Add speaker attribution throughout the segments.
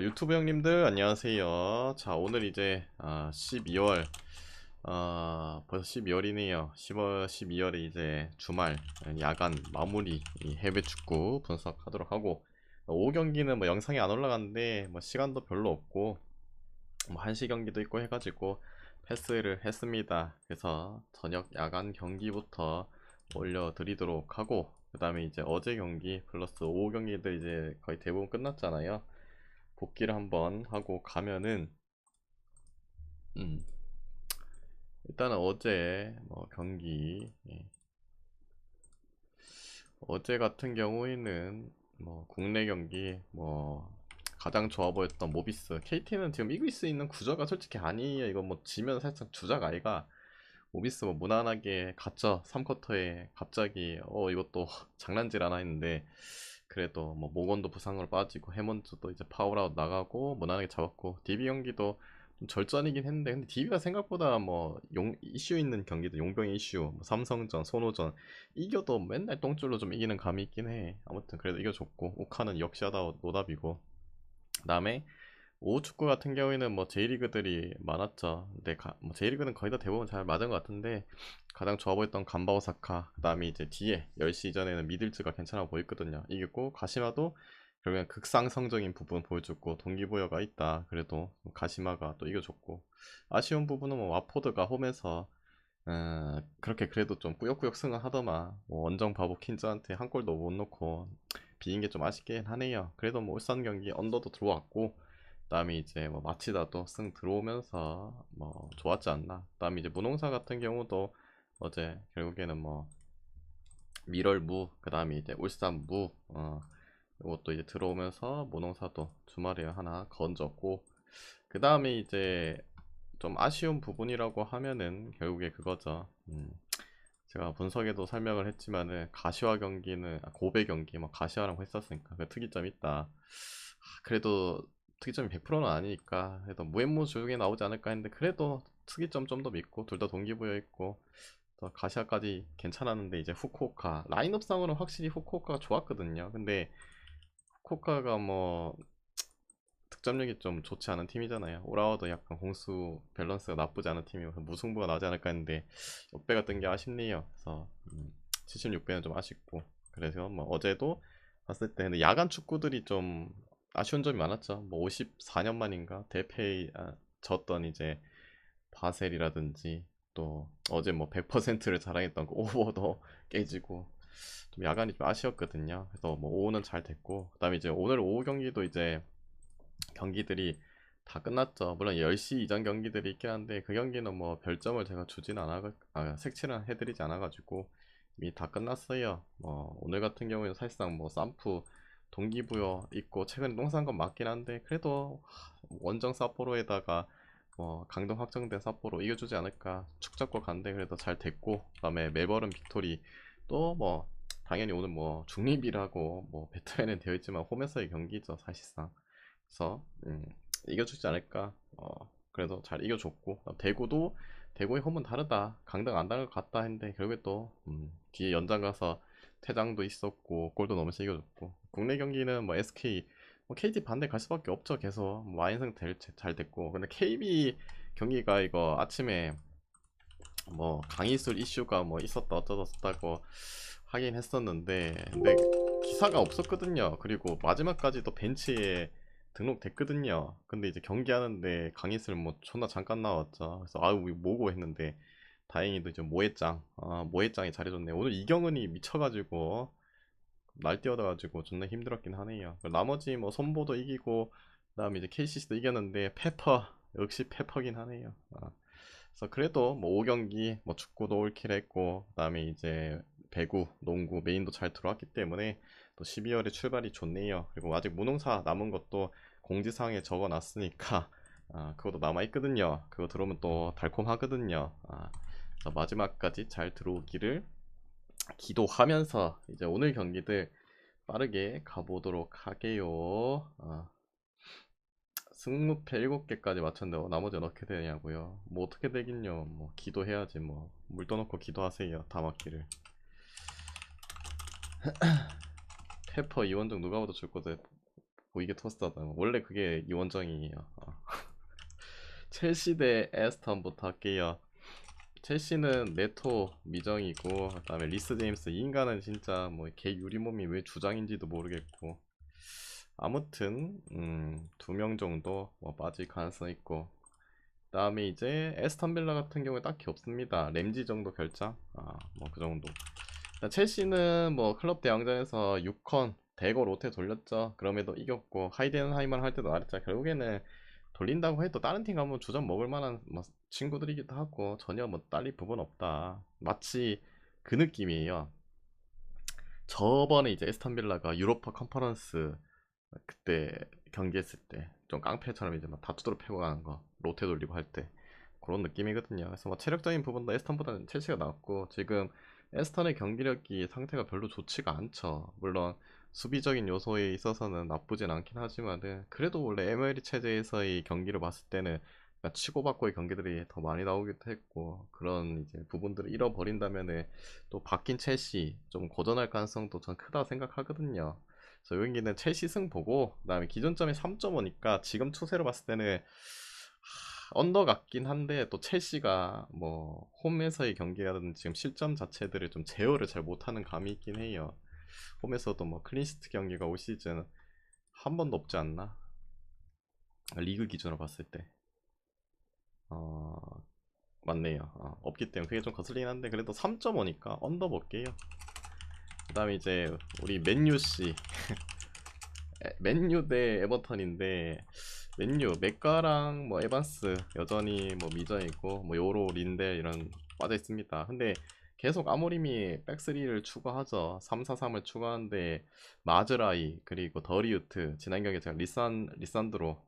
Speaker 1: 유튜브 형님들 안녕하세요. 자, 오늘 이제 12월 벌써 12월이네요. 12월에 이제 주말 야간 마무리 이 해외 축구 분석하도록 하고, 5경기는 뭐 영상이 안 올라갔는데 뭐 시간도 별로 없고 뭐 1시 경기도 있고 해가지고 패스를 했습니다. 그래서 저녁 야간 경기부터 올려드리도록 하고, 그 다음에 이제 어제 경기 플러스 오후 경기들 이제 거의 대부분 끝났잖아요. 복귀를 한번 하고 가면은 음, 일단은 어제 뭐 경기, 어제 같은 경우에는 뭐 국내 경기 뭐 가장 좋아 보였던 모비스. KT는 지금 이길 수 있는 구조가 솔직히 아니에요. 이거 뭐 지면 살짝 주작 아이가. 모비스 뭐 무난하게 갔죠. 3쿼터에 갑자기 이것도 장난질 하나 했는데, 그래도 뭐 모건도 부상으로 빠지고 해먼즈도 이제 파울아웃 나가고 무난하게 잡았고, DB 경기도 좀 절전이긴 했는데, 근데 DB가 생각보다 뭐 이슈 있는 경기도 용병 이슈, 뭐 삼성전, 손호전 이겨도 맨날 똥줄로 좀 이기는 감이 있긴 해. 아무튼 그래도 이겨줬고, 오카는 역시 하다 노답이고. 그 다음에 오후 축구 같은 경우에는 뭐 J리그들이 많았죠. 근데 뭐 J리그는 거의 다 대부분 잘 맞은 것 같은데, 가장 좋아 보였던 간바오 사카, 그 다음에 이제 뒤에 10시 이전에는 미들즈가 괜찮아 보였거든요. 이겼고, 가시마도 결국엔 극상성적인 부분 보여줬고 동기부여가 있다. 그래도 가시마가 또 이겨줬고, 아쉬운 부분은 뭐 와포드가 홈에서 그렇게 그래도 좀 꾸역꾸역 승을 하더만 뭐 원정 바보 킨즈한테 한 골도 못 넣고 비긴 게 좀 아쉽긴 하네요. 그래도 뭐 울산 경기 언더도 들어왔고, 그다음에 이제 뭐 마치다도 승 들어오면서 뭐 좋았지 않나. 그다음에 이제 문홍사 같은 경우도 어제 결국에는 뭐 미럴무, 그다음에 이제 울산무, 이것도 이제 들어오면서 문홍사도 주말에 하나 건졌고, 그다음에 이제 좀 아쉬운 부분이라고 하면은 결국에 그거죠. 제가 분석에도 설명을 했지만은 가시화 경기는 고베 경기 뭐 가시화라고 했었으니까 그 특이점이 있다. 그래도 특이점이 100%는 아니니까 그래도 무앤무 조용히 나오지 않을까 했는데, 그래도 특이점 좀 더 믿고 둘 다 동기부여 있고 또 가시화까지 괜찮았는데, 이제 후쿠오카 라인업상으로는 확실히 후쿠오카가 좋았거든요. 근데 후쿠오카가 뭐 득점력이 좀 좋지 않은 팀이잖아요. 오라와도 약간 공수 밸런스가 나쁘지 않은 팀이어서 무승부가 나지 않을까 했는데 역배가 뜬 게 아쉽네요. 그래서 76배는 좀 아쉽고, 그래서 뭐 어제도 봤을 때 근데 야간 축구들이 좀 아쉬운 점이 많았죠. 뭐 54년 만인가 대패 졌던 이제 바셀이라든지, 또 어제 뭐 100%를 자랑했던 그 오버도 깨지고 좀 야간이 좀 아쉬웠거든요. 그래서 뭐 오후는 잘 됐고, 그다음에 이제 오늘 오후 경기도 이제 경기들이 다 끝났죠. 물론 10시 이전 경기들이 있긴 한데 그 경기는 뭐 별점을 제가 주진 색칠은 해드리지 않아가지고 이미 다 끝났어요. 뭐 오늘 같은 경우에는 사실상 뭐 쌈프 동기부여 있고 최근에 똥산 건 맞긴 한데, 그래도 원정 삿포로에다가 뭐 강등 확정된 삿포로 이겨주지 않을까 축 잡고 간데, 그래도 잘 됐고, 그다음에 멜버른 빅토리 또 뭐 당연히 오늘 뭐 중립이라고 뭐 배트맨은 되어 있지만 홈에서의 경기죠 사실상. 그래서 이겨주지 않을까. 그래도 잘 이겨줬고, 대구도 대구의 홈은 다르다, 강등 안 당할 것 같다 했는데 결국에 또 뒤에 연장 가서 퇴장도 있었고 골도 넘어서 이겨줬고, 국내 경기는 뭐 SK 뭐 KT 반대 갈 수밖에 없죠. 계속 뭐 완승 잘 됐고, 근데 KB 경기가 이거 아침에 뭐 강의술 이슈가 뭐 있었다 어쩌다고 하긴 했었는데, 근데 기사가 없었거든요. 그리고 마지막까지도 벤치에 등록됐거든요. 근데 이제 경기하는데 강의술 뭐 존나 잠깐 나왔죠. 그래서 아유 이거 뭐고 했는데, 다행히도 이제 모해짱이 잘해줬네. 오늘 이경은이 미쳐가지고 날뛰어가지고 존나 힘들었긴 하네요. 나머지 뭐 선보도 이기고 그다음에 이제 KCC도 이겼는데 페퍼 역시 페퍼긴 하네요. 그래서 그래도 뭐 5경기 뭐 축구도 올킬 했고, 그다음에 이제 배구, 농구 메인도 잘 들어왔기 때문에 또 12월에 출발이 좋네요. 그리고 아직 무능사 남은 것도 공지사항에 적어놨으니까 그것도 남아있거든요. 그거 들어오면 또 달콤하거든요. 그래서 마지막까지 잘 들어오기를 기도하면서 이제 오늘 경기들 빠르게 가보도록 하게요. 승무패 7개까지 맞췄는데 나머지는 어떻게 되냐고요. 뭐 어떻게 되긴요. 뭐 기도해야지 뭐. 물 떠놓고 기도하세요. 다 맞기를. 페퍼 이원정 누가 봐도 줄 거다. 보이게 토스하다. 원래 그게 이원정이에요. 첼시 대 에스턴부터 할게요. 첼시는 네토 미정이고, 그다음에 리스 제임스, 이 인간은 진짜 뭐 개 유리몸이 왜 주장인지도 모르겠고, 아무튼 2명 정도 뭐 빠질 가능성 있고, 그다음에 이제 에스턴 빌라 같은 경우에 딱히 없습니다. 램지 정도 결장, 뭐 그 정도. 일단 첼시는 뭐 클럽 대항전에서 6컨 대거 로테 돌렸죠. 그럼에도 이겼고, 하이덴하이머 할 때도 말했잖아. 결국에는 돌린다고 해도 다른 팀 가면 주전 먹을 만한 뭐 친구들이기도 하고 전혀 뭐 딸릴 부분 없다. 마치 그 느낌이에요. 저번에 이제 에스턴 빌라가 유로파 컨퍼런스 그때 경기했을 때 좀 깡패처럼 이제 막 다투도록 패고 가는 거 로테 돌리고 할 때 그런 느낌이거든요. 그래서 뭐 체력적인 부분도 에스턴보다는 첼시가 낫고, 지금 에스턴의 경기력이 상태가 별로 좋지가 않죠. 물론 수비적인 요소에 있어서는 나쁘진 않긴 하지만은, 그래도 원래 MLS 체제에서의 경기를 봤을 때는 그러니까 치고받고의 경기들이 더 많이 나오기도 했고, 그런 이제 부분들을 잃어버린다면은 또 바뀐 첼시 좀 고전할 가능성도 전 크다 생각하거든요. 그래서 이 경기는 첼시 승 보고, 그다음에 기존점이 3.5니까 지금 추세로 봤을 때는 언더 같긴 한데, 또 첼시가 뭐 홈에서의 경기라든지 지금 실점 자체들을 좀 제어를 잘 못하는 감이 있긴 해요. 홈에서도 뭐 클린시트 경기가 올 시즌 한 번도 없지 않나? 리그 기준으로 봤을 때. 어, 맞네요. 없기 때문에 그게 좀 거슬리긴 한데, 그래도 3.5니까 언더 볼게요. 그 다음에 이제 우리 맨유씨. 맨유 대 에버턴인데, 맨유 맥가랑 뭐 에반스 여전히 뭐 미전이고, 뭐 요로 린델 이런 빠져 있습니다. 근데 계속 아모림이 백스리를 추가하죠. 3-4-3을 추가하는데, 마즈라이 그리고 더리우트, 지난 경기에 제가 리산드로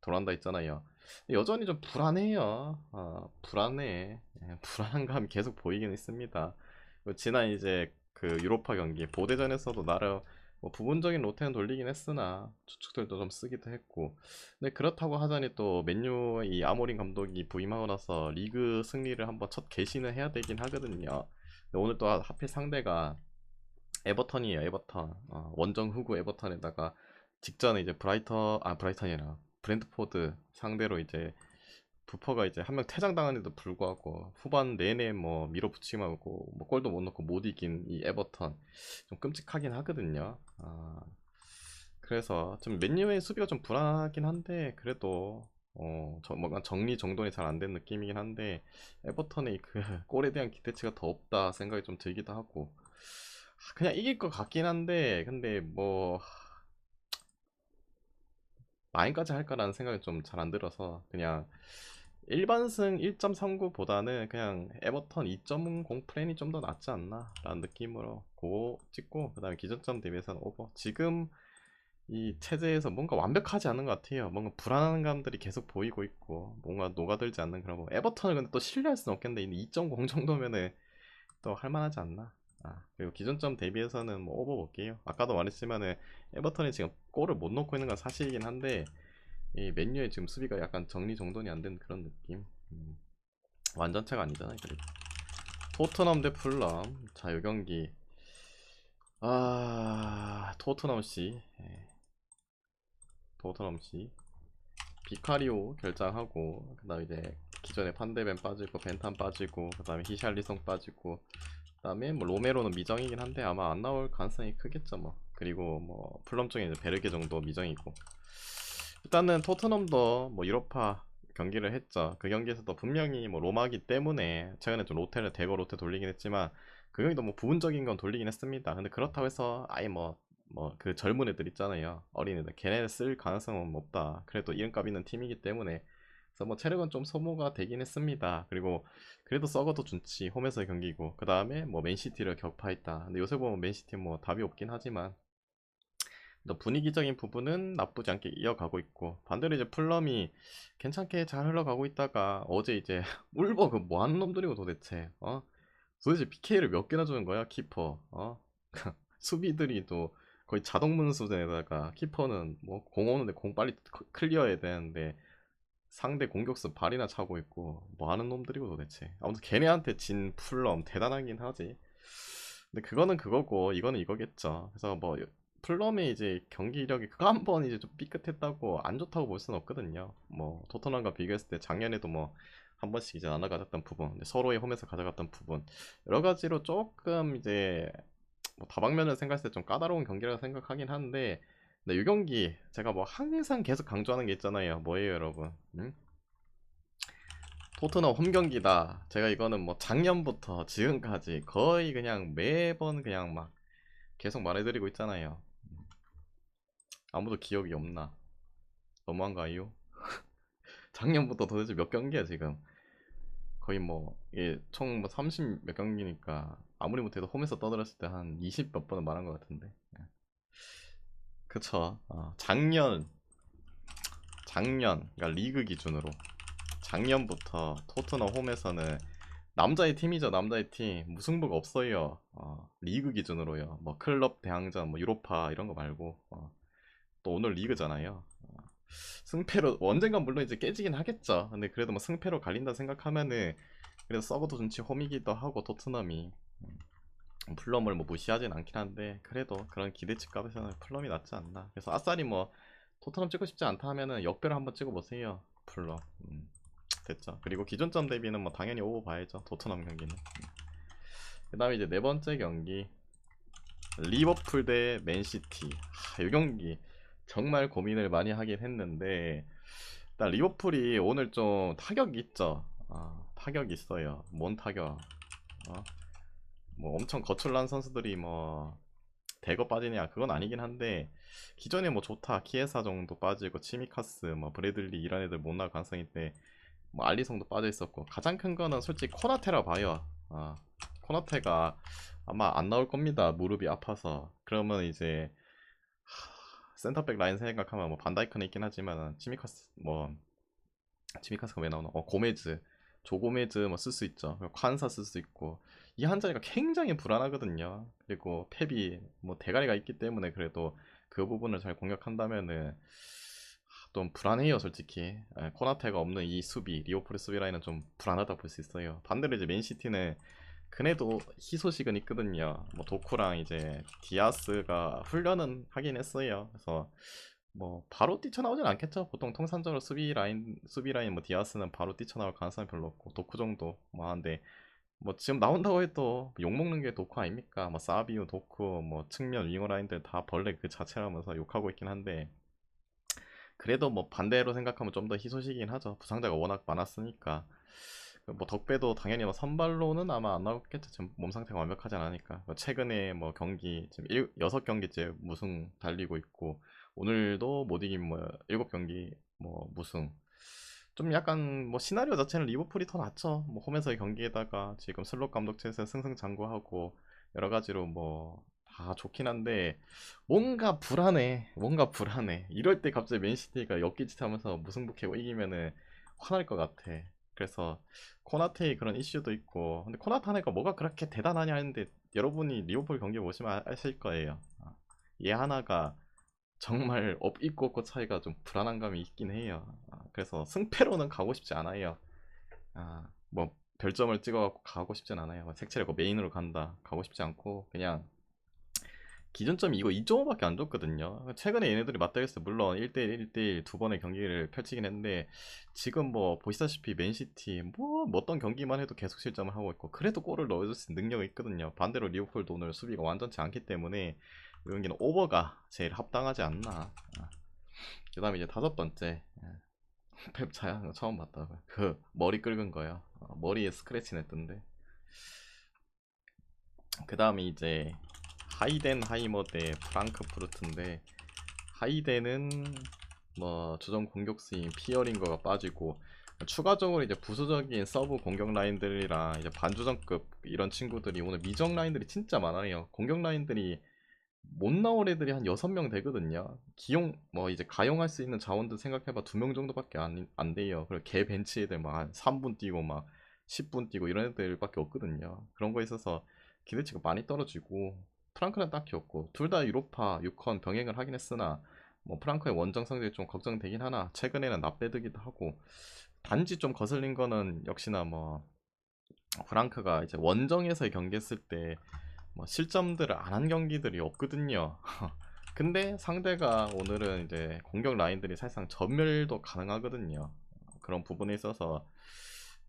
Speaker 1: 돌아온다 했잖아요. 근데 여전히 좀 불안해요. 불안해. 불안한 감이 계속 보이긴 있습니다. 지난 이제 그 유로파 경기 보대전에서도 나름 뭐 부분적인 로테는 돌리긴 했으나 추측들도 좀 쓰기도 했고, 근데 그렇다고 하자니 또 맨유의 이 아모린 감독이 부임하고 나서 리그 승리를 한번 첫 개시는 해야 되긴 하거든요. 근데 오늘 또 하필 상대가 에버턴이에요. 에버턴, 원정 후구 에버턴에다가 직전에 이제 브라이턴이 아니라 브랜트포드 상대로 이제 부퍼가 이제 한 명 퇴장당한데도 불구하고 후반 내내 뭐 밀어붙이기만 하고 뭐 골도 못 넣고 못 이긴 이 에버턴, 좀 끔찍하긴 하거든요. 그래서 좀 맨유의 수비가 좀 불안하긴 한데, 그래도 뭔가 정리정돈이 잘 안 된 느낌이긴 한데, 에버턴의 그 골에 대한 기대치가 더 없다 생각이 좀 들기도 하고, 그냥 이길 것 같긴 한데, 근데 뭐 마인까지 할까라는 생각이 좀 잘 안 들어서, 그냥 일반승 1.39보다는 그냥 에버턴 2.0 플랜이 좀 더 낫지 않나 라는 느낌으로 고 찍고, 그 다음에 기존점 대비해서는 오버. 지금 이 체제에서 뭔가 완벽하지 않은 것 같아요. 뭔가 불안한 감들이 계속 보이고 있고, 뭔가 녹아들지 않는 그런 거. 에버턴을 근데 또 신뢰할 수는 없겠는데, 2.0 정도면은 또 할만하지 않나. 그리고 기존점 대비해서는 뭐 오버 볼게요. 아까도 말했지만은 에버턴이 지금 골을 못 넣고 있는 건 사실이긴 한데, 이 맨유의 지금 수비가 약간 정리정돈이 안 된 그런 느낌. 완전체가 아니잖아요. 그리고 토트넘 대 풀럼. 자, 요 경기 토트넘씨. 토트넘씨 비카리오 결장하고, 그 다음에 이제 기존에 판데벤 빠지고 벤탄 빠지고, 그 다음에 히샬리송 빠지고, 그 다음에 뭐 로메로는 미정이긴 한데 아마 안 나올 가능성이 크겠죠 뭐. 그리고 뭐 풀럼 쪽에 이제 베르게 정도 미정이고, 일단은 토트넘도 뭐 유로파 경기를 했죠. 그 경기에서도 분명히 뭐 로마기 때문에 최근에 좀 로테를 대거 로테 돌리긴 했지만, 그 경기도 뭐 부분적인 건 돌리긴 했습니다. 근데 그렇다고 해서 아예 뭐 그 젊은 애들 있잖아요, 어린애들, 걔네를 쓸 가능성은 없다. 그래도 이름값 있는 팀이기 때문에. 그래서 뭐 체력은 좀 소모가 되긴 했습니다. 그리고 그래도 썩어도 준치 홈에서의 경기고, 그 다음에 뭐 맨시티를 격파했다. 근데 요새 보면 맨시티 뭐 답이 없긴 하지만, 또 분위기적인 부분은 나쁘지 않게 이어가고 있고, 반대로 이제 풀럼이 괜찮게 잘 흘러가고 있다가 어제 이제 울버그 뭐 하는 놈들이고 도대체, 도대체 PK를 몇 개나 주는 거야 키퍼, 수비들이 또 거의 자동문 수준에다가, 키퍼는 뭐 공 오는데 공 빨리 클리어해야 되는데 상대 공격수 발이나 차고 있고, 뭐 하는 놈들이고 도대체. 아무튼 걔네한테 진 풀럼 대단하긴 하지. 근데 그거는 그거고 이거는 이거겠죠. 그래서 뭐 플럼의 이제 경기력이 그거 한 번 이제 좀 삐끗했다고 안 좋다고 볼 수는 없거든요. 뭐 토트넘과 비교했을 때 작년에도 뭐 한 번씩 이제 나눠가졌던 부분, 서로의 홈에서 가져갔던 부분, 여러 가지로 조금 이제 뭐 다방면을 생각했을 때 좀 까다로운 경기라고 생각하긴 하는데, 근데 이 경기 제가 뭐 항상 계속 강조하는 게 있잖아요. 뭐예요, 여러분? 응? 토트넘 홈 경기다. 제가 이거는 뭐 작년부터 지금까지 거의 그냥 매번 그냥 막 계속 말해드리고 있잖아요. 아무도 기억이 없나? 너무한가요? 작년부터 도대체 몇 경기야 지금? 거의 뭐 이게 총 뭐 30 몇 경기니까 아무리 못해도 홈에서 떠들었을 때 한 20 몇 번은 말한 것 같은데. 예. 그쵸. 작년 그러니까 리그 기준으로 작년부터 토트넘 홈에서는 남자의 팀이죠. 남자의 팀 무승부가 없어요. 리그 기준으로요. 뭐 클럽 대항전 뭐 유로파 이런 거 말고 또 오늘 리그잖아요. 승패로 언젠간 물론 이제 깨지긴 하겠죠. 근데 그래도 뭐 승패로 갈린다 생각하면은 그래도 썩어도 좋지 홈이기도 하고 토트넘이 플럼을 뭐 무시하진 않긴 한데 그래도 그런 기대치 값에서는 플럼이 낫지 않나. 그래서 아싸리 뭐 토트넘 찍고 싶지 않다 하면은 역배를 한번 찍어보세요. 플럼. 됐죠. 그리고 기존점 대비는 뭐 당연히 오버 봐야죠. 토트넘 경기는. 그 다음에 이제 네 번째 경기 리버풀 대 맨시티. 이 경기 정말 고민을 많이 하긴 했는데 일단 리버풀이 오늘 좀 타격이 있죠. 타격이 있어요. 뭔 타격? 어? 뭐 엄청 거출난 선수들이 뭐 대거 빠지냐 그건 아니긴 한데 기존에 뭐 좋다 키에사 정도 빠지고 치미카스 뭐 브래들리 이런 애들 못 나갈 가능성이 있대. 뭐 알리송도 빠져 있었고 가장 큰 거는 솔직히 코나테라 봐요. 코나테가 아마 안 나올 겁니다. 무릎이 아파서. 그러면 이제 센터백 라인 생각하면 뭐 반다이크는 있긴 하지만 치미카스가 왜 나오나? 고메즈, 조고메즈 뭐 쓸 수 있죠. 그리고 콴사 쓸 수 있고 이 한 자리가 굉장히 불안하거든요. 그리고 펩이 뭐 대가리가 있기 때문에 그래도 그 부분을 잘 공략한다면은 좀 불안해요, 솔직히. 코나테가 없는 이 수비, 리오폴의 수비 라인은 좀 불안하다 볼 수 있어요. 반대로 이제 맨시티는 그래도 희소식은 있거든요. 뭐 도쿠랑 이제 디아스가 훈련은 하긴 했어요. 그래서 뭐 바로 뛰쳐나오진 않겠죠. 보통 통상적으로 수비 라인 뭐 디아스는 바로 뛰쳐나올 가능성이 별로 없고 도쿠 정도 뭐 한데 뭐 지금 나온다고 해도 욕먹는 게 도쿠 아닙니까? 뭐 사비우 도쿠 뭐 측면 윙어 라인들 다 벌레 그 자체라면서 욕하고 있긴 한데 그래도 뭐 반대로 생각하면 좀 더 희소식이긴 하죠. 부상자가 워낙 많았으니까. 뭐 덕배도 당연히 뭐 선발로는 아마 안 나오겠죠. 지금 몸 상태가 완벽하지 않으니까. 최근에 뭐 경기 지금 6경기째 무승 달리고 있고 오늘도 못 이긴 뭐 7경기 뭐 무승. 좀 약간 뭐 시나리오 자체는 리버풀이 더 낫죠. 뭐 홈에서의 경기에다가 지금 슬롯 감독 체에서 승승장구하고 여러 가지로 뭐 다 좋긴 한데 뭔가 불안해. 뭔가 불안해. 이럴 때 갑자기 맨시티가 엮기짓 하면서 무승부 캐고 이기면은 화날 것 같아. 그래서 코나테의 그런 이슈도 있고 근데 코나테 하니까 뭐가 그렇게 대단하냐 했는데 여러분이 리버풀 경기 보시면 아실 거예요. 얘 하나가 정말 업 있고 없고 차이가 좀 불안한 감이 있긴 해요. 그래서 승패로는 가고 싶지 않아요. 뭐 별점을 찍어갖고 가고 싶진 않아요. 뭐 색채를 메인으로 간다 가고 싶지 않고 그냥 기준점이 이거 2.5밖에 안 줬거든요. 최근에 얘네들이 맞대결했을 때 물론 1대1, 1대1 두 번의 경기를 펼치긴 했는데 지금 뭐 보시다시피 맨시티 뭐 어떤 경기만 해도 계속 실점을 하고 있고 그래도 골을 넣어줄 수 있는 능력이 있거든요. 반대로 리버풀도 오늘 수비가 완전치 않기 때문에 이 경기는 오버가 제일 합당하지 않나. 그 다음에 이제 다섯 번째 펩 차야 처음 봤다고요. 그 머리 긁은 거요. 머리에 스크래치 냈던데. 그 다음에 이제 하이덴하이머 대 프랑크푸르트인데 하이덴은 뭐 주전 공격수인 피어링거가 빠지고 추가적으로 이제 부수적인 서브 공격 라인들이랑 이제 반주전급 이런 친구들이 오늘 미정 라인들이 진짜 많아요. 공격 라인들이 못 나올 애들이 한 6명 되거든요. 기용 뭐 이제 가용할 수 있는 자원들 생각해봐 2명 정도밖에 안 돼요. 그리고 개 벤치 애들 막 한 3분 뛰고 막 10분 뛰고 이런 애들밖에 없거든요. 그런 거에 있어서 기대치가 많이 떨어지고 프랑크는 딱히 없고 둘 다 유로파 6컨 병행을 하긴 했으나 뭐 프랑크의 원정 성적이 좀 걱정되긴 하나 최근에는 납배드기도 하고 단지 좀 거슬린 거는 역시나 뭐 프랑크가 이제 원정에서 경기했을 때 뭐 실점들을 안 한 경기들이 없거든요. 근데 상대가 오늘은 이제 공격 라인들이 사실상 전멸도 가능하거든요. 그런 부분에 있어서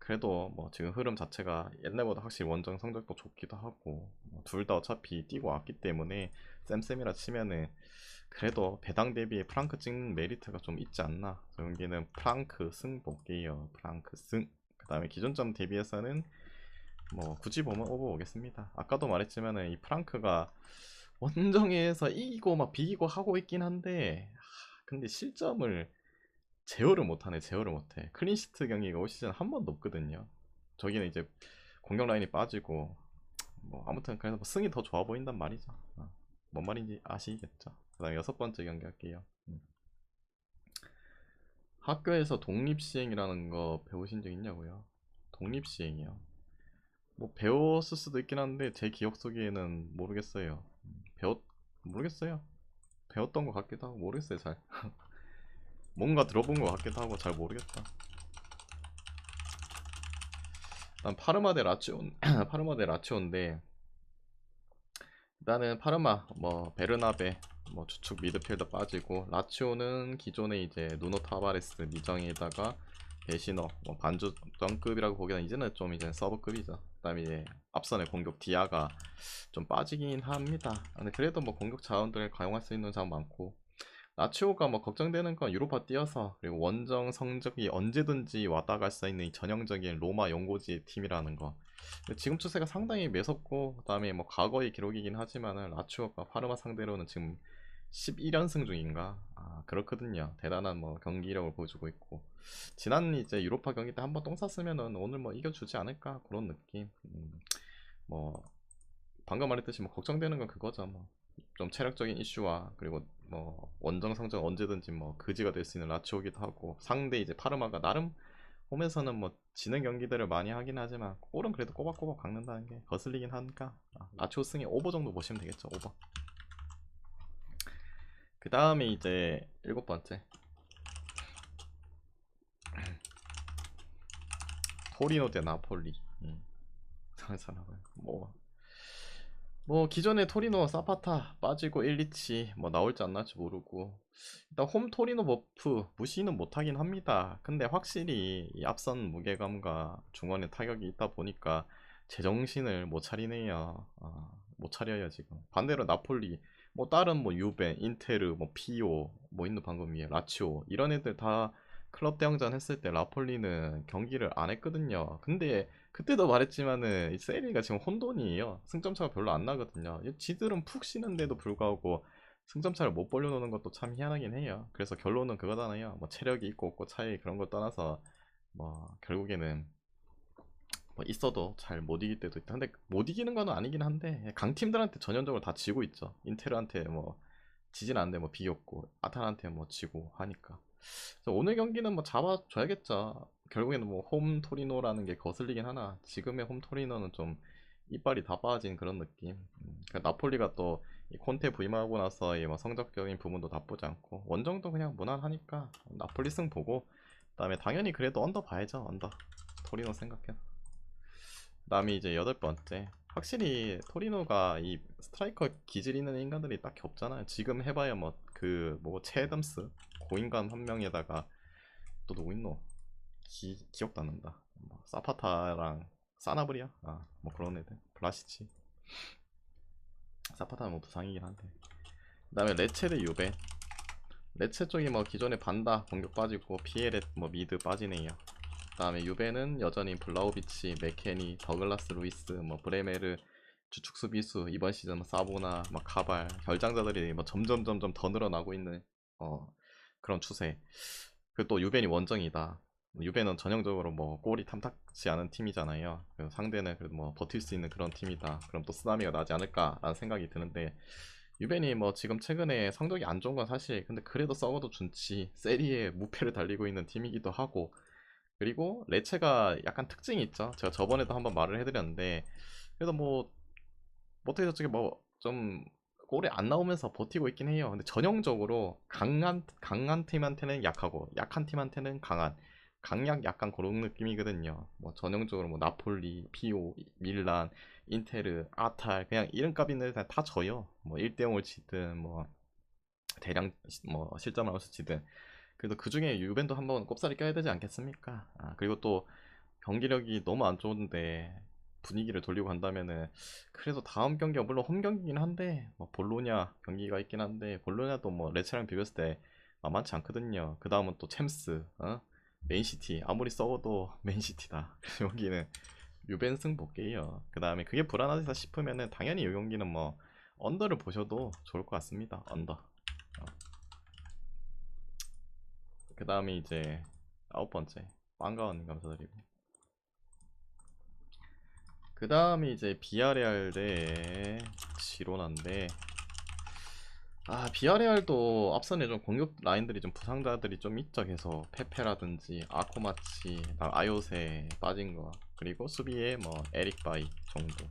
Speaker 1: 그래도 뭐 지금 흐름 자체가 옛날보다 확실히 원정 성적도 좋기도 하고 둘 다 어차피 뛰고 왔기 때문에 쌤쌤이라 치면은 그래도 배당 대비 프랑크 찍는 메리트가 좀 있지 않나. 저 경기는 프랑크 승 볼게요. 프랑크 승. 그 다음에 기존점 대비해서는 뭐 굳이 보면 오버 오겠습니다. 아까도 말했지만은 이 프랑크가 원정에서 이기고 막 비기고 하고 있긴 한데 근데 실점을 제어를 못하네. 제어를 못해. 클린시트 경기가 올 시즌 한 번도 없거든요. 저기는 이제 공격 라인이 빠지고 뭐 아무튼 그래서 뭐 승이 더 좋아 보인단 말이죠. 뭔 말인지 아시겠죠? 그 다음에 여섯 번째 경기 할게요. 학교에서 독립시행이라는 거 배우신 적 있냐고요? 독립시행이요. 뭐 배웠을 수도 있긴 한데 제 기억 속에는 모르겠어요. 모르겠어요. 배웠던 것 같기도 하고 모르겠어요 잘. 뭔가 들어본 것 같기도 하고 잘 모르겠다. 일단 파르마 대 라치오 파르마 대 라치오인데 일단은 파르마 뭐 베르나베 뭐 주축 미드필더 빠지고 라치오는 기존에 이제 누노 타바레스 미정에다가 베시너 뭐 반주점급이라고 보기에는 이제는 좀 이제 서브급이죠. 그다음에 이제 앞선의 공격 디아가 좀 빠지긴 합니다. 근데 그래도 뭐 공격 자원들을 가용할 수 있는 자원 많고 라치오가 뭐 걱정되는 건 유로파 뛰어서 그리고 원정 성적이 언제든지 왔다 갈 수 있는 이 전형적인 로마 연고지 팀이라는 거. 지금 추세가 상당히 매섭고 그다음에 뭐 과거의 기록이긴 하지만은 라치오가 파르마 상대로는 지금 11연승 중인가? 아 그렇거든요. 대단한 뭐 경기력을 보여주고 있고 지난 이제 유로파 경기 때 한번 똥 쌌으면은 오늘 뭐 이겨주지 않을까 그런 느낌. 뭐 방금 말했듯이 뭐 걱정되는 건 그거죠. 뭐 좀 체력적인 이슈와 그리고 뭐 원정 성적 언제든지 뭐 그지가 될 수 있는 라치오기도 하고 상대 이제 파르마가 나름 홈에서는 뭐 지는 경기들을 많이 하긴 하지만 골은 그래도 꼬박꼬박 박는다는 게 거슬리긴 하니까 라치오 승이 오버 정도 보시면 되겠죠. 오버. 그 다음에 이제 일곱 번째 토리노 대 나폴리. 잘하고요. 뭐 기존에 토리노 사파타 빠지고 1리치 뭐 나올지 안 나올지 모르고 일단 홈 토리노 버프 무시는 못하긴 합니다. 근데 확실히 이 앞선 무게감과 중원에 타격이 있다 보니까 제정신을 못 차리네요. 못 차려요 지금. 반대로 나폴리 뭐 다른 뭐 유벤, 인테르, 뭐 피오 뭐 있는 방금 위에 라치오 이런 애들 다 클럽 대항전 했을 때 나폴리는 경기를 안 했거든요. 근데 그때도 말했지만은 이 세리가 지금 혼돈이에요. 승점 차가 별로 안 나거든요. 지들은 푹 쉬는데도 불구하고 승점 차를 못 벌려놓는 것도 참 희한하긴 해요. 그래서 결론은 그거잖아요. 뭐 체력이 있고 없고 차이 그런 걸 떠나서 뭐 결국에는 뭐 있어도 잘 못 이길 때도 있다. 근데 못 이기는 건 아니긴 한데 강팀들한테 전형적으로 다 지고 있죠. 인테르한테 뭐 지진 않는데 뭐 비겼고 아탈한테 뭐 지고 하니까. 그래서 오늘 경기는 뭐 잡아줘야겠죠. 결국에는 뭐 홈 토리노라는 게 거슬리긴 하나 지금의 홈 토리노는 좀 이빨이 다 빠진 그런 느낌. 그러니까 나폴리가 또 이 콘테 부임하고 나서 이뭐 성적적인 부분도 나쁘지 않고 원정도 그냥 무난하니까 나폴리 승 보고 그다음에 당연히 그래도 언더 봐야죠. 언더 토리노 생각해. 그다음에 이제 여덟 번째 확실히 토리노가 이 스트라이커 기질 있는 인간들이 딱히 없잖아요. 지금 해봐야 뭐 그 뭐 체덤스 고인간 한 명에다가 또 누구 있노? 기억도 안 난다. 뭐 사파타랑 사나브리아? 뭐 그런 애들. 블라시치. 사파타는 뭐 부상이긴 한데. 그다음에 레체 대 유베. 레체 쪽이 뭐 기존에 반다 공격 빠지고 피에렛 뭐 미드 빠지네요. 그다음에 유베는 여전히 블라우비치, 메케니, 더글라스 루이스, 뭐 브레메르 주축 수비수 이번 시즌 뭐 사보나, 막 카발 결장자들이 뭐 점점 더 늘어나고 있는 그런 추세. 그리고 또 유벤이 원정이다. 유벤은 전형적으로 뭐 골이 탐탁지 않은 팀이잖아요. 그래서 상대는 그래도 뭐 버틸 수 있는 그런 팀이다. 그럼 또 쓰나미가 나지 않을까라는 생각이 드는데 유벤이 뭐 지금 최근에 성적이 안 좋은 건 사실 근데 그래도 썩어도 준치 세리에 무패를 달리고 있는 팀이기도 하고 그리고 레체가 약간 특징이 있죠. 제가 저번에도 한번 말을 해드렸는데 그래도 뭐 못해 저쪽에 뭐 좀 골이 안 나오면서 버티고 있긴 해요. 근데 전형적으로 강한 팀한테는 약하고 약한 팀한테는 강한 강약 약간 그런 느낌이거든요. 뭐 전형적으로 뭐 나폴리, 피오, 밀란, 인테르, 아탈 그냥 이름값 있는 애들 다 져요. 뭐 1대 0을 치든 뭐 대량 뭐 실점을 할수지든 그래도 그 중에 유벤도 한번 꼽사리 껴야 되지 않겠습니까? 그리고 또 경기력이 너무 안 좋은데 분위기를 돌리고 간다면은 그래도 다음 경기가 물론 홈 경기긴 한데 뭐 볼로냐 경기가 있긴 한데 볼로냐도 뭐 레츠랑 비교했을 때 만만치 않거든요. 그 다음은 또 챔스, 맨시티 아무리 써도 맨시티다. 여기는 유벤승 볼게요. 그 다음에 그게 불안하다 싶으면은 당연히 이 경기는 뭐 언더를 보셔도 좋을 것 같습니다. 언더. 그 다음에 이제 9번째 빵가원님 감사드리고 그 다음에 이제 비아레알 대 지로나인데 비아레알도 앞선에 좀 공격 라인들이 좀 부상자들이 좀 있죠. 계속 페페라든지 아코마치, 아요세 빠진 거 그리고 수비에 뭐 에릭 바이 정도.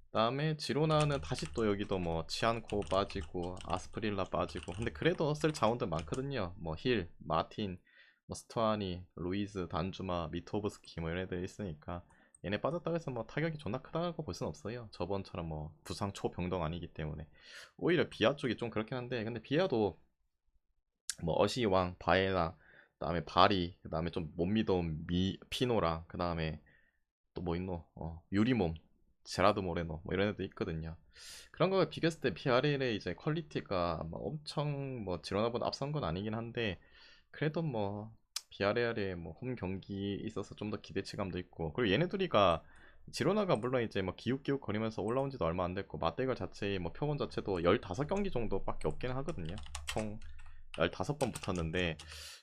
Speaker 1: 그다음에 지로나는 다시 또 여기도 뭐 치안코 빠지고 아스프릴라 빠지고 근데 그래도 쓸 자원들 많거든요. 뭐 힐, 마틴, 뭐 스투아니, 루이즈, 단주마, 미토브스키 뭐 이런 애들 있으니까 얘네 빠졌다고 해서 뭐 타격이 존나 크다고 볼 순 없어요. 저번처럼 뭐 부상 초병동 아니기 때문에 오히려 비아 쪽이 좀 그렇긴 한데 근데 비아도 뭐 어시왕, 바에나, 그다음에 바리, 그다음에 좀 못 믿어온 피노랑 그다음에 또 뭐 있노? 유리몸, 제라드 모레노 뭐 이런 애들 있거든요. 그런 거 비교했을 때 PRL의 이제 퀄리티가 뭐 엄청 뭐 지로나보다 앞선 건 아니긴 한데 그래도 뭐 BRL의 뭐 홈 경기 있어서 좀 더 기대치감도 있고 그리고 얘네 둘이가 지로나가 물론 이제 뭐 기웃기웃 거리면서 올라온 지도 얼마 안 됐고 맞대결 자체의 뭐 표본 자체도 15경기 정도밖에 없긴 하거든요. 총 15번 붙었는데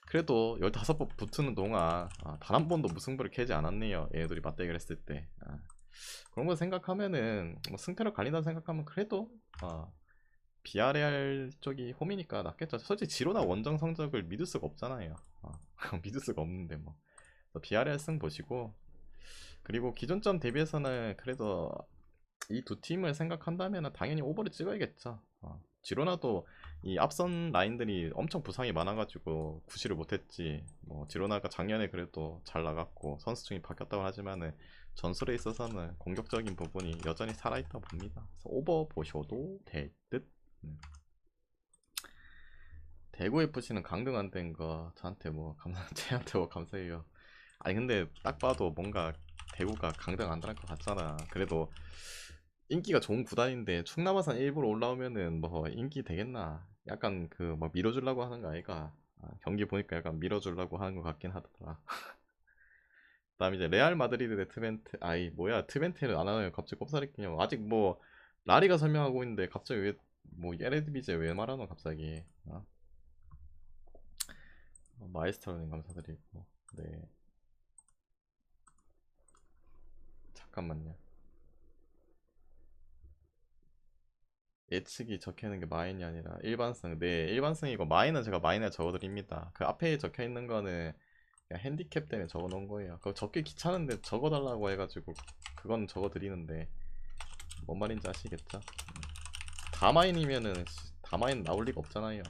Speaker 1: 그래도 15번 붙는 동안 단 한 번도 무승부를 캐지 않았네요. 얘네들이 맞대결 했을 때. 그런 거 생각하면은 뭐 승패로 갈린다 생각하면 그래도 비아레알 쪽이 홈이니까 낫겠죠. 솔직히 지로나 원정 성적을 믿을 수가 없잖아요. 믿을 수가 없는데 뭐 비아레알 승 보시고 그리고 기존점 대비해서는 그래도 이 두 팀을 생각한다면 당연히 오버를 찍어야겠죠. 지로나도 이 앞선 라인들이 엄청 부상이 많아가지고 구실을 못했지. 뭐 지로나가 작년에 그래도 잘 나갔고 선수층이 바뀌었다고 하지만은 전술에 있어서는 공격적인 부분이 여전히 살아있다 봅니다. 그래서 오버 보셔도 될 듯. 대구 FC는 강등 안 된 거 저한테 뭐 제한테 뭐 감사해요. 아니 근데 딱 봐도 뭔가 대구가 강등 안 당할 것 같잖아. 그래도 인기가 좋은 구단인데 충남아산 일부러 올라오면은 뭐 인기 되겠나? 약간 그 막 밀어주려고 하는 거 아이가? 경기 보니까 약간 밀어주려고 하는 것 같긴 하더라. 그다음 이제 레알 마드리드 대 트벤트 아이 뭐야 트벤테를 안 하나요? 갑자기 꼽사리 끼냐? 아직 뭐 라리가 설명하고 있는데 갑자기 왜 뭐 에레디비제 왜 말하노 갑자기? 마이스터님 감사드리고 네 잠깐만요. 예측이 적혀있는 게 마인이 아니라 일반성. 네, 일반성이고 마인은 제가 마인에 적어드립니다. 그 앞에 적혀있는 거는 그냥 핸디캡 때문에 적어놓은 거예요. 그거 적기 귀찮은데 적어달라고 해가지고 그건 적어드리는데 뭔 말인지 아시겠죠? 다마인이면은 다마인 나올 리가 없잖아요.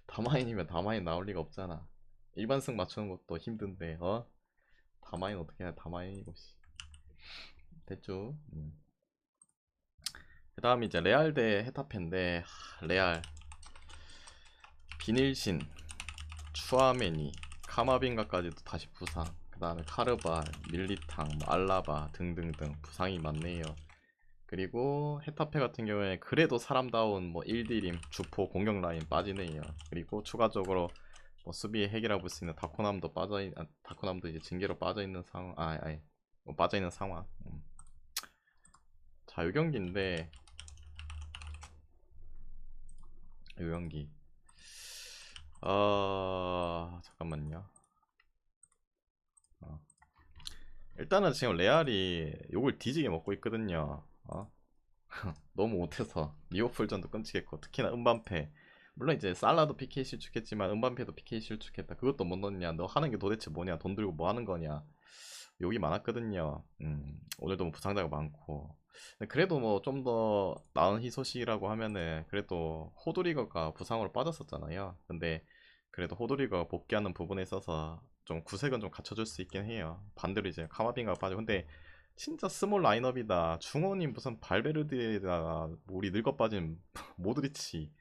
Speaker 1: 다마인이면 다마인 나올 리가 없잖아. 일반성 맞추는 것도 힘든데 다마인 어떻게 해? 다마인이고 씨. 됐죠? 그 다음 이제 레알 대 헤타페인데 레알 비닐신 추아메니 카마빙가까지도 다시 부상 그 다음에 카르발 밀리탕 뭐 알라바 등등등 부상이 많네요. 그리고 헤타페 같은 경우에 그래도 사람다운 뭐 1디림 주포 공격 라인 빠지네요. 그리고 추가적으로 뭐 수비에 핵이라고 볼 수 있는 다코남도 다코남도 이제 징계로 빠져있는 상황 뭐 빠져있는 상황. 자, 요 경기인데 요 경기 잠깐만요. 어. 일단은 지금 레알이 욕을 뒤지게 먹고 있거든요. 너무 못해서 리오풀전도 끔찍했고 특히나 은반페 물론 이제 살라도 PK 실축했지만 은반페도 PK 실축했다. 그것도 못 넣냐? 너 하는 게 도대체 뭐냐? 돈 들고 뭐 하는 거냐? 욕이 많았거든요. 오늘도 뭐 부상자가 많고 그래도 뭐 좀 더 나은 희소식이라고 하면은 그래도 호드리거가 부상으로 빠졌었잖아요. 근데 그래도 호드리거 복귀하는 부분에 있어서 좀 구색은 좀 갖춰줄 수 있긴 해요. 반대로 이제 카마빈가가 빠져. 근데 진짜 스몰 라인업이다. 중원이 무슨 발베르데에다가 우리 늙어 빠진 모드리치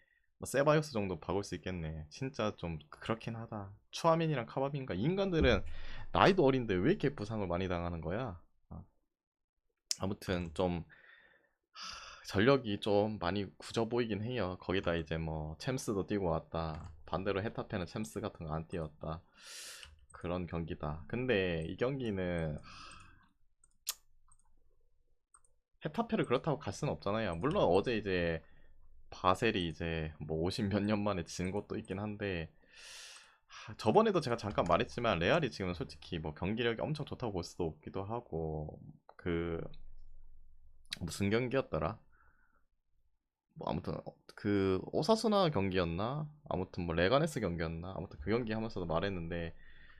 Speaker 1: 뭐 세바이오스 정도 박을 수 있겠네. 진짜 좀 그렇긴 하다. 추아민이랑 카바민가 인간들은 나이도 어린데 왜 이렇게 부상을 많이 당하는 거야? 아무튼 좀 전력이 좀 많이 굳어 보이긴 해요. 거기다 이제 뭐 챔스도 뛰고 왔다. 반대로 헤타페는 챔스 같은 거 안 뛰었다. 그런 경기다. 근데 이 경기는 헤타페를 그렇다고 갈 수는 없잖아요. 물론 어제 이제 바셀이 이제 뭐 50 몇 년 만에 진 것도 있긴 한데 저번에도 제가 잠깐 말했지만 레알이 지금 솔직히 뭐 경기력이 엄청 좋다고 볼 수도 없기도 하고 그 무슨 경기였더라? 뭐 아무튼 그 오사수나 경기였나? 아무튼 뭐 레가네스 경기였나? 아무튼 그 경기 하면서도 말했는데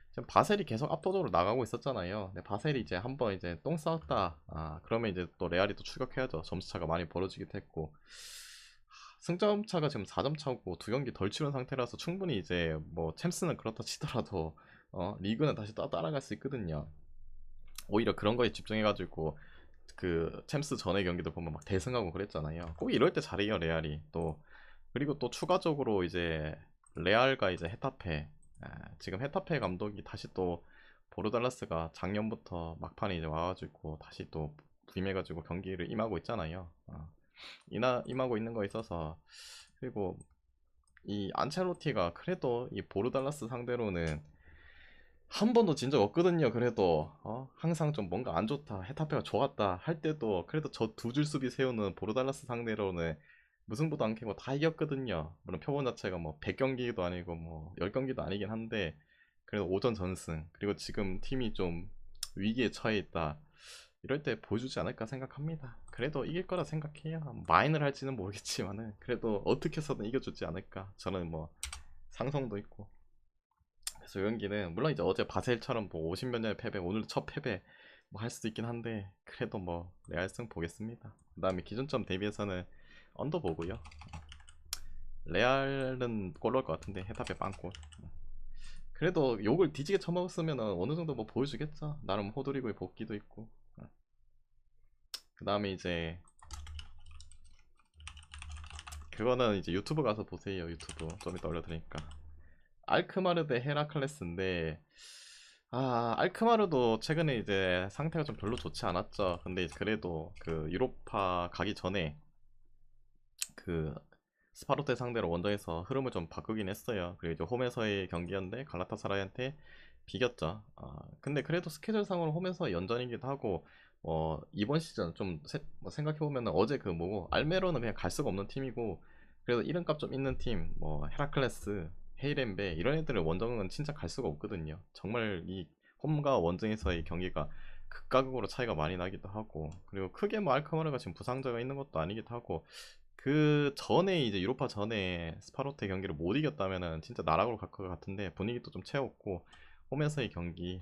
Speaker 1: 지금 바셀이 계속 압도적으로 나가고 있었잖아요. 근데 바셀이 이제 한번 이제 똥 싸웠다. 그러면 이제 또 레알이 또 추격해야죠. 점수 차가 많이 벌어지기도 했고 승점 차가 지금 4점 차고 두 경기 덜 치른 상태라서 충분히 이제 뭐 챔스는 그렇다 치더라도 리그는 다시 따라갈 수 있거든요. 오히려 그런 거에 집중해가지고 그 챔스 전의 경기도 보면 막 대승하고 그랬잖아요. 꼭 이럴 때 잘해요 레알이 또. 그리고 또 추가적으로 이제 레알과 이제 헤타페 지금 헤타페 감독이 다시 또 보르달라스가 작년부터 막판에 이제 와가지고 다시 또 부임해가지고 경기를 임하고 있잖아요. 임하고 있는 거 있어서 그리고 이 안첼로티가 그래도 이 보르달라스 상대로는 한 번도 진 적 없거든요. 그래도 항상 좀 뭔가 안 좋다, 헤타페가 좋았다 할 때도 그래도 저 두 줄 수비 세우는 보르달라스 상대로는 무승부도 안 캐고 다 이겼거든요. 물론 표본 자체가 뭐 100경기도 아니고 뭐 10경기도 아니긴 한데 그래도 오전 전승 그리고 지금 팀이 좀 위기에 처해 있다. 이럴 때 보여주지 않을까 생각합니다. 그래도 이길 거라 생각해요. 마인을 할지는 모르겠지만은 그래도 어떻게 해서든 이겨주지 않을까. 저는 뭐 상성도 있고. 그래서 이 경기는 물론 이제 어제 바셀처럼 뭐 50몇 년의 패배, 오늘 첫 패배 뭐 할 수도 있긴 한데 그래도 뭐 레알승 보겠습니다. 그다음에 기준점 대비해서는 언더 보고요. 레알은 골 넣을 것 같은데 헤타페 빵골. 그래도 욕을 뒤지게 처먹었으면 어느 정도 뭐 보여주겠죠. 나름 호드리고의 복귀도 있고. 그 다음에 이제 그거는 이제 유튜브 가서 보세요. 유튜브 좀 이따 올려드리니까. 알크마르 대 헤라클레스인데 알크마르도 최근에 이제 상태가 좀 별로 좋지 않았죠. 근데 그래도 그 유로파 가기 전에 그 스파르타 상대로 원정에서 흐름을 좀 바꾸긴 했어요. 그리고 이제 홈에서의 경기였는데 갈라타사라이한테 비겼죠. 근데 그래도 스케줄상으로 홈에서 연전이기도 하고 이번 시즌 좀 뭐 생각해보면 어제 그 뭐고 알메로는 그냥 갈 수가 없는 팀이고 그래도 이름값 좀 있는 팀 뭐 헤라클레스 헤이렌베 이런 애들을 원정은 진짜 갈 수가 없거든요. 정말 이 홈과 원정에서의 경기가 극가극으로 차이가 많이 나기도 하고 그리고 크게 뭐 알크마르가 지금 부상자가 있는 것도 아니기도 하고 그 전에 이제 유로파 전에 스파르타 경기를 못 이겼다면은 진짜 나락으로 갈 것 같은데 분위기도 좀 채웠고 홈에서의 경기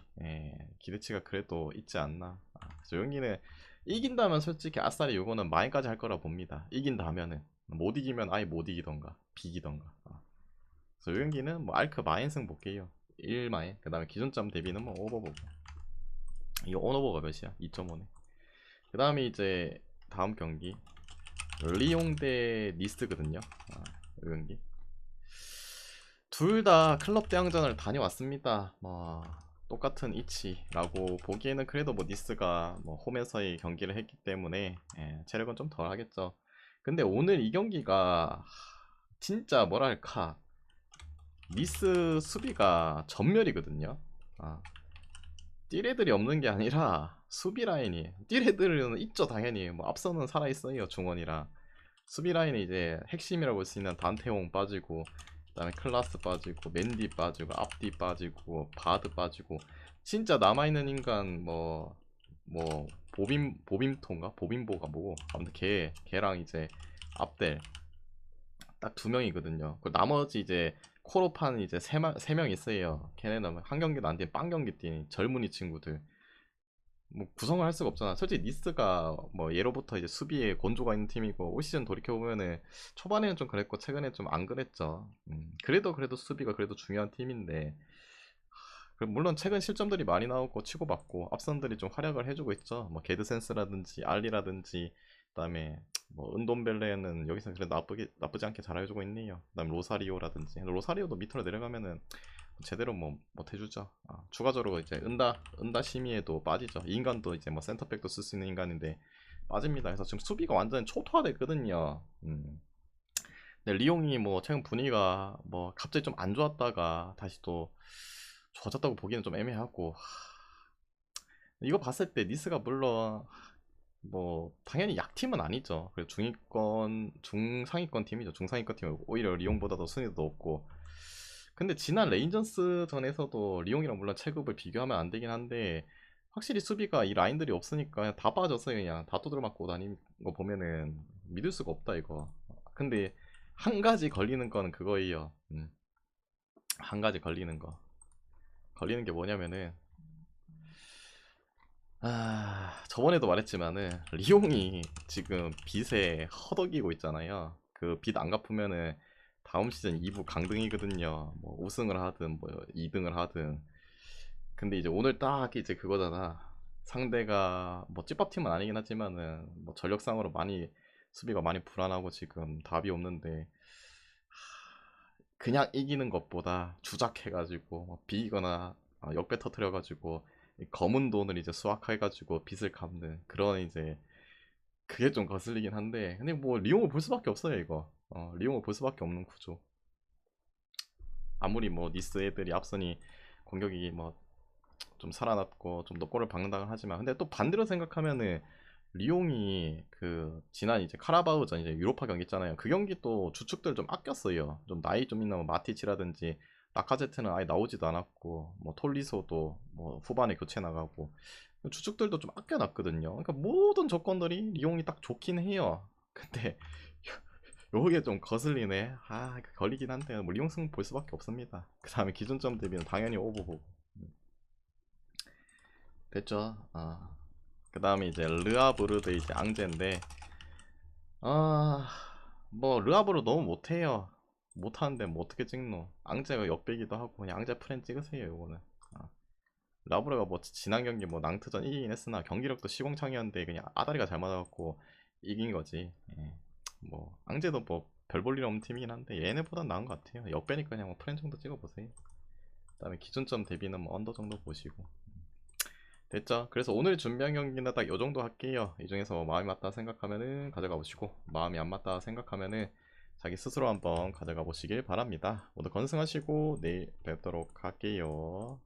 Speaker 1: 기대치가 그래도 있지 않나. 그래서 이 경기는 이긴다면 솔직히 아싸리 요거는 마인까지 할 거라 봅니다. 이긴다면은 못 이기면 아예 못 이기던가 비기던가. 그래서 이 경기는 뭐 알크 마인승 볼게요. 1마인 그 다음에 기준점 대비는 뭐 오버 보고 이거 온오버가 몇이야? 2.5네. 그 다음에 이제 다음 경기 리옹 대 니스거든요. 이 경기 둘 다 클럽 대항전을 다녀왔습니다. 뭐 똑같은 이치라고 보기에는 그래도 뭐 니스가 뭐 홈에서의 경기를 했기 때문에 체력은 좀 덜 하겠죠. 근데 오늘 이 경기가 진짜 뭐랄까 니스 수비가 전멸이거든요. 뛸 애들이 없는 게 아니라 수비 라인이 뛸 애들은 있죠 당연히 뭐 앞서는 살아 있어요 중원이라 수비 라인이 이제 핵심이라고 볼 수 있는 단테옹 빠지고 그다음에 클라스 빠지고 맨디 빠지고 앞디 빠지고 바드 빠지고 진짜 남아있는 인간 뭐 보빔토인가 보빔보가 뭐고 아무튼 걔랑 이제 앞델 딱 두 명이거든요. 그 나머지 이제 코로판 이제 세 명 있어요. 걔네는 한 경기도 안 뛰는 빵 경기 뛰는 젊은이 친구들. 뭐 구성을 할 수가 없잖아. 솔직히 니스가 뭐 예로부터 이제 수비에 건조가 있는 팀이고 올 시즌 돌이켜 보면은 초반에는 좀 그랬고 최근에 좀 안 그랬죠. 그래도 수비가 그래도 중요한 팀인데 물론 최근 실점들이 많이 나오고 치고받고 앞선들이 좀 활약을 해주고 있죠. 뭐 게드센스라든지 알리라든지 그다음에 뭐 은돈벨레는 여기서 그래도 나쁘지 않게 잘 해주고 있네요. 그다음 로사리오라든지 로사리오도 밑으로 내려가면은 제대로 뭐 못해주죠. 추가적으로 이제 은다 시미에도 빠지죠. 이 인간도 이제 뭐 센터백도 쓸 수 있는 인간인데 빠집니다. 그래서 지금 수비가 완전 초토화됐거든요. 근데 리옹이 뭐 최근 분위기가 뭐 갑자기 좀 안 좋았다가 다시 또 좋아졌다고 보기는 좀 애매하고 이거 봤을 때 니스가 물론 뭐 당연히 약팀은 아니죠. 그리고 중위권 중상위권 팀이죠. 중상위권 팀은 오히려 리옹보다도 순위도 높고 근데 지난 레인전스 전에서도 리옹이랑 물론 체급을 비교하면 안 되긴 한데 확실히 수비가 이 라인들이 없으니까 그냥 다 빠졌어요. 그냥 다 두드려 맞고 다니는 거 보면은 믿을 수가 없다 이거. 근데 한 가지 걸리는 거는 그거예요. 한 가지 걸리는 거. 걸리는 게 뭐냐면은 저번에도 말했지만은 리옹이 지금 빚에 허덕이고 있잖아요. 그 빚 안 갚으면은 다음 시즌 2부 강등이거든요. 뭐 우승을 하든 뭐 2등을 하든. 근데 이제 오늘 딱 이제 그거잖아. 상대가 뭐 찌밥팀은 아니긴 하지만은 뭐 전력상으로 많이 수비가 많이 불안하고 지금 답이 없는데 그냥 이기는 것보다 주작해가지고 뭐 비거나 역배 터트려가지고 이 검은 돈을 이제 수확해가지고 빚을 갚는 그런 이제 그게 좀 거슬리긴 한데 근데 뭐 리용을 볼 수밖에 없어요 이거. 리용을 볼 수밖에 없는 구조. 아무리 뭐 니스 애들이 앞선이 공격이 뭐 좀 살아났고 좀 더 골을 박는다고 하지만 근데 또 반대로 생각하면은 리옹이 그 지난 이제 카라바오전 이제 유로파 경기 있잖아요. 그 경기 또 주축들 좀 아꼈어요. 좀 나이 좀 있는 뭐 마티치라든지 라카제트는 아예 나오지도 않았고 뭐 톨리소도 뭐 후반에 교체 나가고 주축들도 좀 아껴놨거든요. 그러니까 모든 조건들이 리옹이 딱 좋긴 해요. 근데 요게 좀 거슬리네. 걸리긴 한데 뭐 리옹 승 볼 수밖에 없습니다. 그 다음에 기준점 대비는 당연히 오버보고 됐죠. 그 다음에 이제 르아브르드 이제 앙제인데 아, 뭐 르아브르 너무 못해요. 못하는데 뭐 어떻게 찍노? 앙제가 역배기도 하고 그냥 앙제 프렌 찍으세요 요거는. 아, 르아브르가 뭐 지난 경기 뭐 낭트전 이기긴 했으나 경기력도 시공창이었는데 그냥 아다리가 잘 맞아갖고 이긴 거지. 예. 뭐 앙제도 뭐 별 볼 일 없는 팀이긴 한데 얘네보단 나은 것 같아요. 역배니까 그냥 뭐 프렌 정도 찍어보세요. 그 다음에 기준점 대비는 뭐 언더 정도 보시고. 됐죠? 그래서 오늘 준비한 경기는 딱 요 정도 할게요. 이 중에서 뭐 마음이 맞다 생각하면은 가져가 보시고 마음이 안 맞다 생각하면은 자기 스스로 한번 가져가 보시길 바랍니다. 모두 건승하시고 내일 뵙도록 할게요.